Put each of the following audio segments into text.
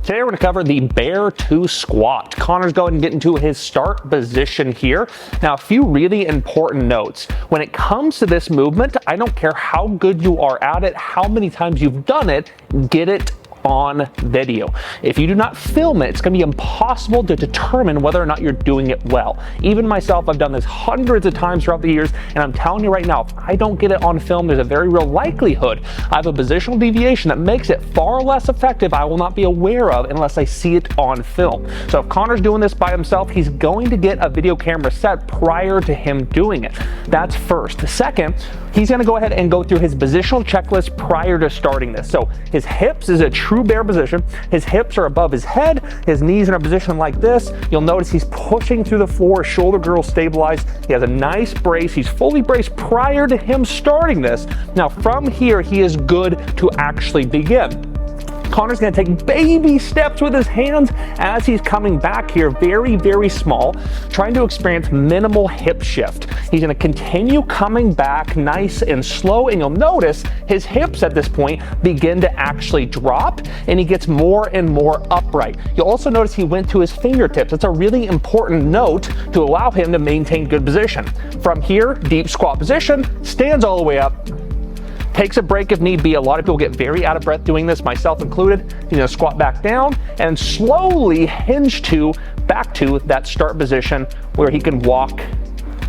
Today we're going to cover the Bear 2 squat. Connor's going to get into his start position here. Now, a few really important notes. When it comes to this movement, I don't care how good you are at it, how many times you've done it, get it on video. If you do not film it, it's going to be impossible to determine whether or not you're doing it well. Even myself, I've done this hundreds of times throughout the years, and I'm telling you right now, if I don't get it on film, there's a very real likelihood I have a positional deviation that makes it far less effective I will not be aware of unless I see it on film. So if Connor's doing this by himself, he's going to get a video camera set prior to him doing it. That's first. Second, he's going to go ahead and go through his positional checklist prior to starting this. So his hips is a true bear position. His hips are above his head. His knees in a position like this. You'll notice he's pushing through the floor, shoulder girdle stabilized. He has a nice brace. He's fully braced prior to him starting this. Now from here, he is good to actually begin. Connor's going to take baby steps with his hands as he's coming back here, very, very small, trying to experience minimal hip shift. He's going to continue coming back nice and slow, and you'll notice his hips at this point begin to actually drop, and he gets more and more upright. You'll also notice he went to his fingertips. That's a really important note to allow him to maintain good position. From here, deep squat position, stands all the way up, takes a break if need be. A lot of people get very out of breath doing this, myself included. He's gonna squat back down and slowly hinge back to that start position where he can walk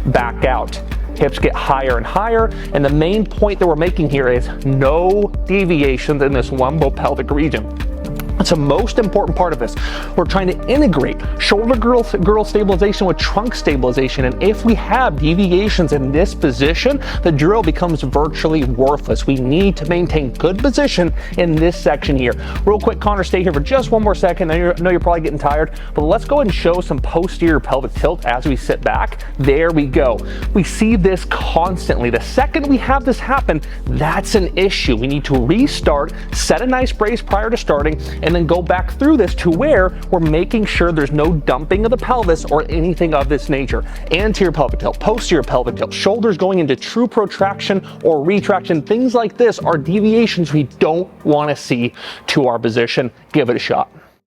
back out. Hips get higher and higher, and the main point that we're making here is no deviations in this lumbopelvic region. That's the most important part of this. We're trying to integrate shoulder girdle stabilization with trunk stabilization, and if we have deviations in this position, the drill becomes virtually worthless. We need to maintain good position in this section here. Real quick, Connor, stay here for just one more second. I know you're probably getting tired, but let's go ahead and show some posterior pelvic tilt as we sit back. There we go. We see this constantly. The second we have this happen, that's an issue. We need to restart, set a nice brace prior to starting, and then go back through this to where we're making sure there's no dumping of the pelvis or anything of this nature. Anterior pelvic tilt, posterior pelvic tilt, shoulders going into true protraction or retraction, things like this are deviations we don't want to see to our position. Give it a shot.